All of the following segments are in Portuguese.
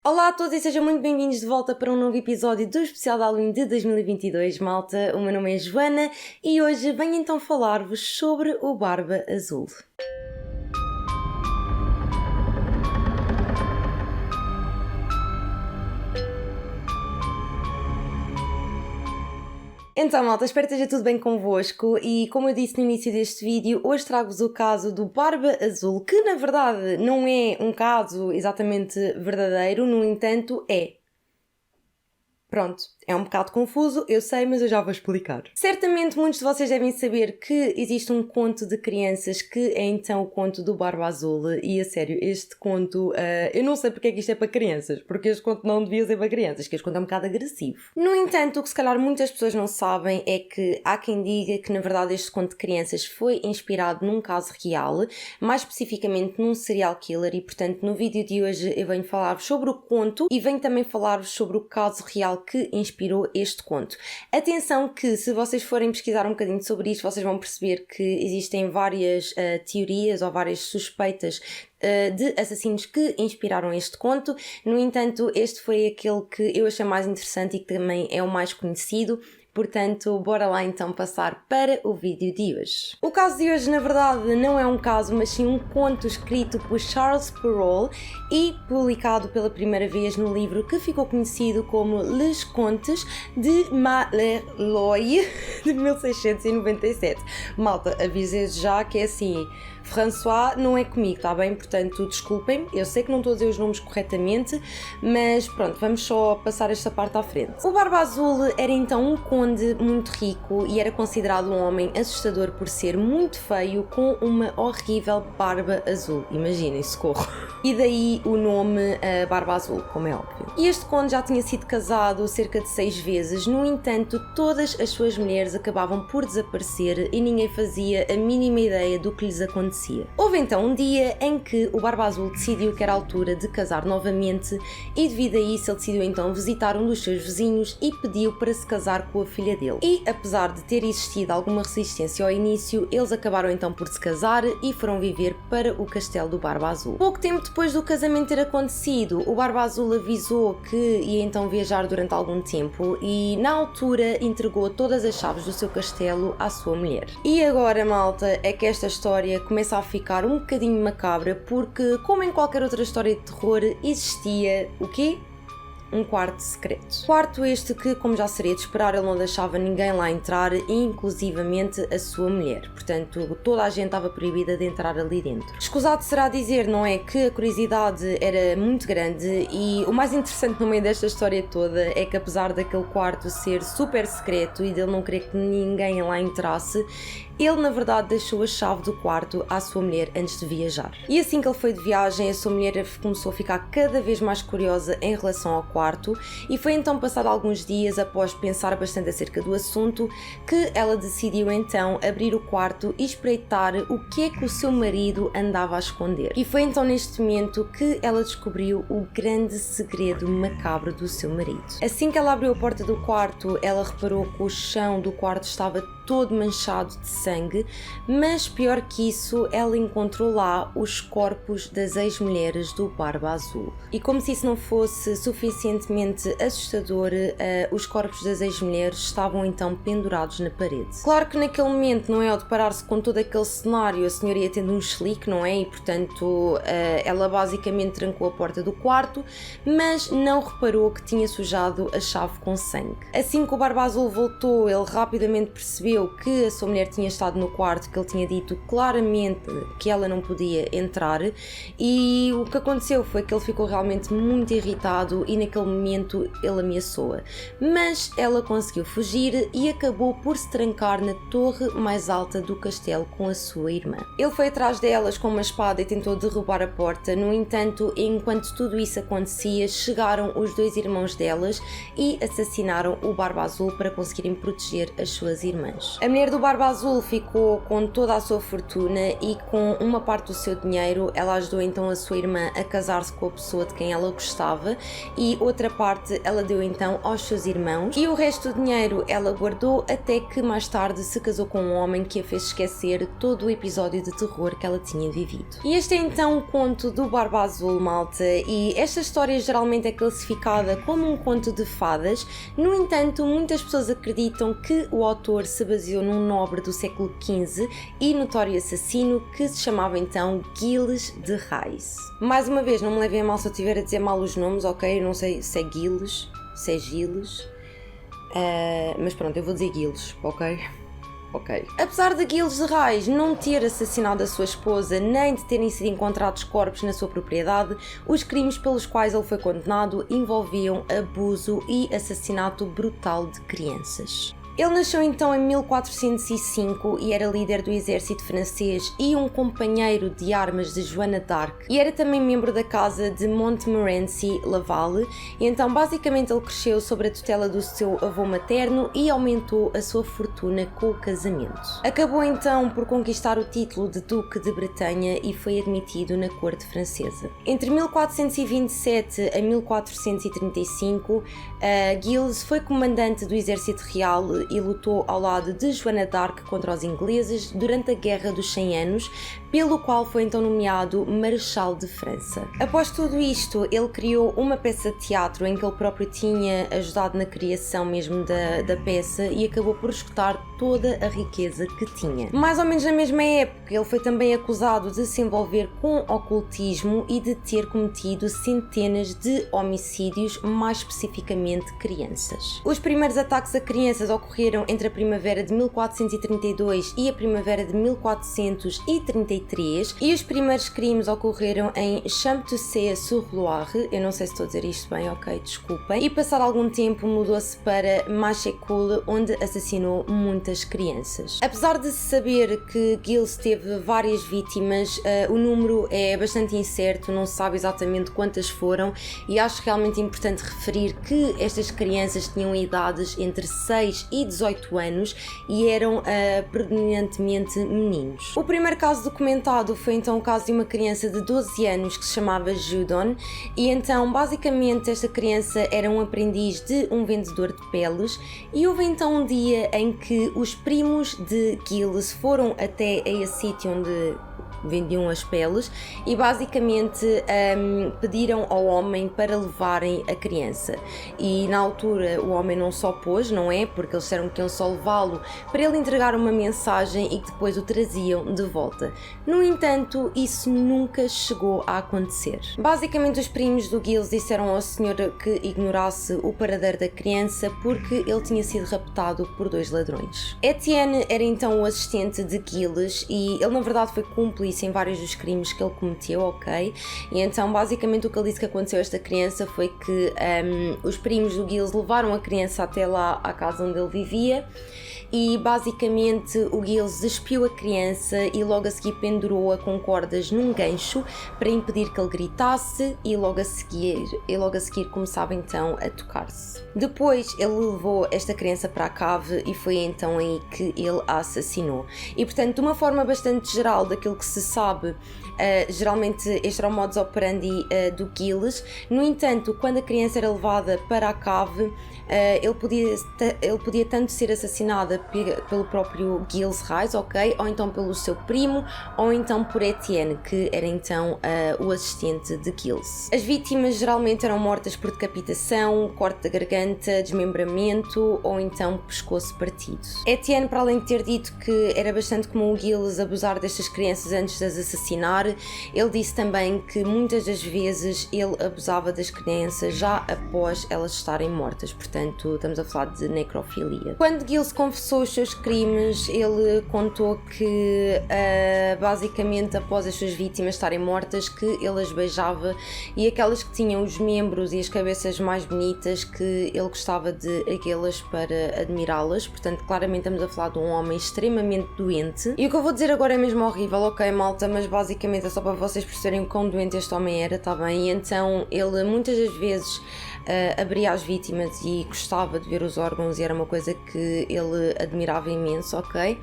Olá a todos e sejam muito bem-vindos de volta para um novo episódio do especial de Halloween de 2022, malta. O meu nome é Joana e hoje venho então falar-vos sobre o Barba Azul. Então, malta, espero que esteja tudo bem convosco e, como eu disse no início deste vídeo, hoje trago-vos o caso do Barba Azul, que na verdade não é um caso exatamente verdadeiro, no entanto é. Pronto, é um bocado confuso, eu sei, mas eu já vou explicar. Certamente muitos de vocês devem saber que existe um conto de crianças que é então o conto do Barba Azul e, a sério, este conto, eu não sei porque é que isto é para crianças, porque este conto não devia ser para crianças, que este conto é um bocado agressivo. No entanto, o que se calhar muitas pessoas não sabem é que há quem diga que na verdade este conto de crianças foi inspirado num caso real, mais especificamente num serial killer e, portanto, no vídeo de hoje eu venho falar-vos sobre o conto e venho também falar-vos sobre o caso real que inspirou este conto. Atenção que se vocês forem pesquisar um bocadinho sobre isto, vocês vão perceber que existem várias teorias ou várias suspeitas de assassinos que inspiraram este conto. No entanto, este foi aquele que eu achei mais interessante e que também é o mais conhecido. Portanto, bora lá então passar para o vídeo de hoje. O caso de hoje, na verdade, não é um caso, mas sim um conto escrito por Charles Perrault e publicado pela primeira vez no livro que ficou conhecido como Les Contes de Malherloy, de 1697. Malta, avisei já que é assim... François não é comigo, está bem? Portanto, desculpem, eu sei que não estou a dizer os nomes corretamente, mas pronto, vamos só passar esta parte à frente. O Barba Azul era então um conde muito rico e era considerado um homem assustador por ser muito feio com uma horrível barba azul. Imaginem, socorro. E daí o nome Barba Azul, como é óbvio. E este conde já tinha sido casado cerca de 6 vezes, no entanto, todas as suas mulheres acabavam por desaparecer e ninguém fazia a mínima ideia do que lhes acontecia. Houve então um dia em que o Barba Azul decidiu que era a altura de casar novamente e devido a isso ele decidiu então visitar um dos seus vizinhos e pediu para se casar com a filha dele. E apesar de ter existido alguma resistência ao início, eles acabaram então por se casar e foram viver para o castelo do Barba Azul. Pouco tempo depois do casamento ter acontecido, o Barba Azul avisou que ia então viajar durante algum tempo e na altura entregou todas as chaves do seu castelo à sua mulher. E agora, malta, é que esta história começa a ficar um bocadinho macabra porque, como em qualquer outra história de terror, existia o quê? Um quarto secreto. Quarto este que, como já seria de esperar, ele não deixava ninguém lá entrar, inclusivamente a sua mulher. Portanto, toda a gente estava proibida de entrar ali dentro. Escusado será dizer, não é, que a curiosidade era muito grande e o mais interessante no meio desta história toda é que apesar daquele quarto ser super secreto e dele não querer que ninguém lá entrasse, ele na verdade deixou a chave do quarto à sua mulher antes de viajar. E assim que ele foi de viagem, a sua mulher começou a ficar cada vez mais curiosa em relação ao quarto e foi então passado alguns dias após pensar bastante acerca do assunto que ela decidiu então abrir o quarto e espreitar o que é que o seu marido andava a esconder. E foi então neste momento que ela descobriu o grande segredo macabro do seu marido. Assim que ela abriu a porta do quarto, ela reparou que o chão do quarto estava todo manchado de sangue, mas pior que isso, ela encontrou lá os corpos das ex-mulheres do Barba Azul. E como se isso não fosse suficientemente assustador, os corpos das ex-mulheres estavam então pendurados na parede. Claro que naquele momento, não é, ao deparar-se com todo aquele cenário, a senhora ia tendo um chilique, não é? E portanto, ela basicamente trancou a porta do quarto, mas não reparou que tinha sujado a chave com sangue. Assim que o Barba Azul voltou, ele rapidamente percebeu que a sua mulher tinha estado no quarto, que ele tinha dito claramente que ela não podia entrar e o que aconteceu foi que ele ficou realmente muito irritado e naquele momento ele ameaçou-a. Mas ela conseguiu fugir e acabou por se trancar na torre mais alta do castelo com a sua irmã. Ele foi atrás delas com uma espada e tentou derrubar a porta, no entanto, enquanto tudo isso acontecia, chegaram os 2 irmãos delas e assassinaram o Barba Azul para conseguirem proteger as suas irmãs. crianças. A mulher do Barba Azul ficou com toda a sua fortuna e com uma parte do seu dinheiro ela ajudou então a sua irmã a casar-se com a pessoa de quem ela gostava e outra parte ela deu então aos seus irmãos e o resto do dinheiro ela guardou até que mais tarde se casou com um homem que a fez esquecer todo o episódio de terror que ela tinha vivido. E este é então o conto do Barba Azul, malta, e esta história geralmente é classificada como um conto de fadas. No entanto, muitas pessoas acreditam que o autor se baseou num nobre do século XV e notório assassino que se chamava então Gilles de Rais. Mais uma vez, não me levem a mal se eu estiver a dizer mal os nomes, ok? Eu não sei se é Gilles, se é Gilles, mas pronto, eu vou dizer Gilles, ok? Ok. Apesar de Gilles de Rais não ter assassinado a sua esposa nem de terem sido encontrados corpos na sua propriedade, os crimes pelos quais ele foi condenado envolviam abuso e assassinato brutal de crianças. Ele nasceu então em 1405 e era líder do exército francês e um companheiro de armas de Joana d'Arc e era também membro da casa de Montmorency Laval e então basicamente ele cresceu sob a tutela do seu avô materno e aumentou a sua fortuna com o casamento. Acabou então por conquistar o título de Duque de Bretanha e foi admitido na corte francesa. Entre 1427 a 1435, Gilles foi comandante do exército real e lutou ao lado de Joana d'Arc contra os ingleses durante a Guerra dos 100 Anos, pelo qual foi então nomeado Marechal de França. Após tudo isto, ele criou uma peça de teatro em que ele próprio tinha ajudado na criação mesmo da peça e acabou por esgotar toda a riqueza que tinha. Mais ou menos na mesma época, ele foi também acusado de se envolver com ocultismo e de ter cometido centenas de homicídios, mais especificamente crianças. Os primeiros ataques a crianças ocorreram entre a primavera de 1432 e a primavera de 1433 e os primeiros crimes ocorreram em Champtocé-sur-Loire, eu não sei se estou a dizer isto bem, ok, desculpem, e passado algum tempo mudou-se para Machecoul, onde assassinou muitas crianças. Apesar de se saber que Gilles teve várias vítimas, o número é bastante incerto, não se sabe exatamente quantas foram e acho realmente importante referir que estas crianças tinham idades entre 6 e 18 anos e eram predominantemente meninos. O primeiro caso documentado foi então o caso de uma criança de 12 anos que se chamava Judon e então basicamente esta criança era um aprendiz de um vendedor de peles e houve então um dia em que os primos de Gilles foram até a esse sítio onde vendiam as peles e basicamente pediram ao homem para levarem a criança e na altura o homem não se opôs, não é? Porque eles disseram que iam só levá-lo para ele entregar uma mensagem e que depois o traziam de volta. No entanto, isso nunca chegou a acontecer. Basicamente os primos do Gilles disseram ao senhor que ignorasse o paradeiro da criança porque ele tinha sido raptado por 2 ladrões. Etienne era então o assistente de Gilles e ele na verdade foi cúmplice em vários dos crimes que ele cometeu, ok? E então basicamente o que ele disse que aconteceu a esta criança foi que os primos do Gilles levaram a criança até lá à casa onde ele vivia e basicamente o Gilles despiu a criança e logo a seguir pendurou-a com cordas num gancho para impedir que ele gritasse e logo a seguir começava então a tocar-se. Depois ele levou esta criança para a cave e foi então aí que ele a assassinou. E portanto, de uma forma bastante geral daquilo que se sabe, geralmente este era o modus operandi do Gilles. No entanto, quando a criança era levada para a cave, ele podia tanto ser assassinada pelo próprio Gilles Rais, ok? Ou então pelo seu primo, ou então por Etienne, que era então o assistente de Gilles. As vítimas geralmente eram mortas por decapitação, corte da garganta, desmembramento ou então pescoço partido. Etienne, para além de ter dito que era bastante comum o Gilles abusar destas crianças antes de as assassinar, ele disse também que muitas das vezes ele abusava das crianças já após elas estarem mortas, portanto estamos a falar de necrofilia. Quando Gilles confessou os seus crimes, ele contou que basicamente após as suas vítimas estarem mortas que ele as beijava e aquelas que tinham os membros e as cabeças mais bonitas que ele gostava de erguê-las para admirá-las, portanto claramente estamos a falar de um homem extremamente doente. E o que eu vou dizer agora é mesmo horrível, ok malta, mas basicamente é só para vocês perceberem quão doente este homem era, tá bem? E então ele muitas das vezes abria as vítimas e gostava de ver os órgãos e era uma coisa que ele admirava imenso, ok?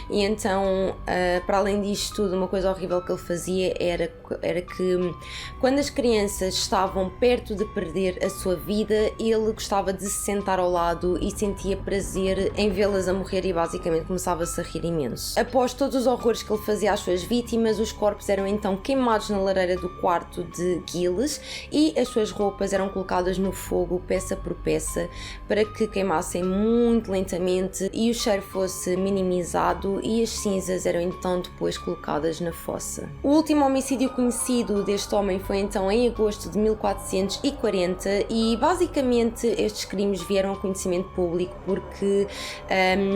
E então, para além disto tudo, uma coisa horrível que ele fazia era que quando as crianças estavam perto de perder a sua vida, ele gostava de se sentar ao lado e sentia prazer em vê-las a morrer e basicamente começava-se a rir imenso. Após todos os horrores que ele fazia às suas vítimas, os corpos eram então queimados na lareira do quarto de Giles e as suas roupas eram colocadas no fogo peça por peça para que queimassem muito lentamente e o cheiro fosse minimizado, e as cinzas eram então depois colocadas na fossa. O último homicídio conhecido deste homem foi então em agosto de 1440 e basicamente estes crimes vieram a conhecimento público porque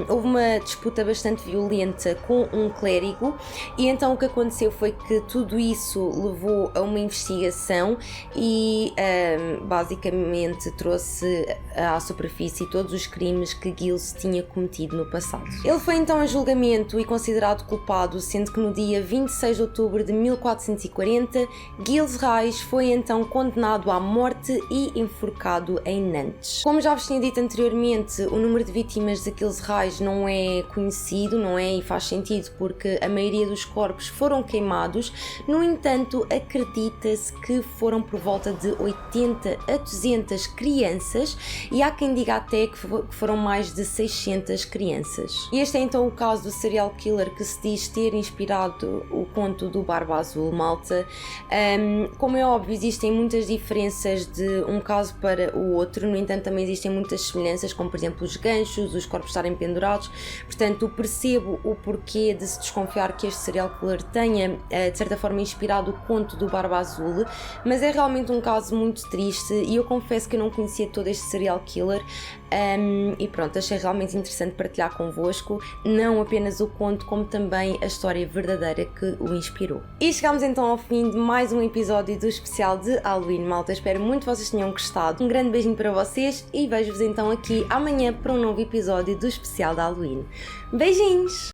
houve uma disputa bastante violenta com um clérigo, e então o que aconteceu foi que tudo isso levou a uma investigação e basicamente trouxe à superfície todos os crimes que Giles tinha cometido no passado. Ele foi então a julgamento e considerado culpado, sendo que no dia 26 de outubro de 1440, Giles Reis foi então condenado à morte e enforcado em Nantes. Como já vos tinha dito anteriormente, o número de vítimas de Giles Reis não é conhecido, não é? E faz sentido porque a maioria dos corpos foram queimados. No entanto, acredita-se que foram por volta de 80 a 200 crianças e há quem diga até que foram mais de 600 crianças. E este é então o caso do serial killer que se diz ter inspirado o conto do Barba Azul, malta. Como é óbvio, existem muitas diferenças de um caso para o outro, no entanto também existem muitas semelhanças, como por exemplo os ganchos, os corpos estarem pendurados. Portanto, percebo o porquê de se desconfiar que este serial killer tenha de certa forma inspirado o conto do Barba Azul, mas é realmente um caso muito triste e eu confesso que eu não conhecia todo este serial killer. E pronto, achei realmente interessante partilhar convosco não apenas o conto, como também a história verdadeira que o inspirou. E chegámos então ao fim de mais um episódio do especial de Halloween, malta. Espero muito que vocês tenham gostado. Um grande beijinho para vocês e vejo-vos então aqui amanhã para um novo episódio do especial de Halloween. Beijinhos!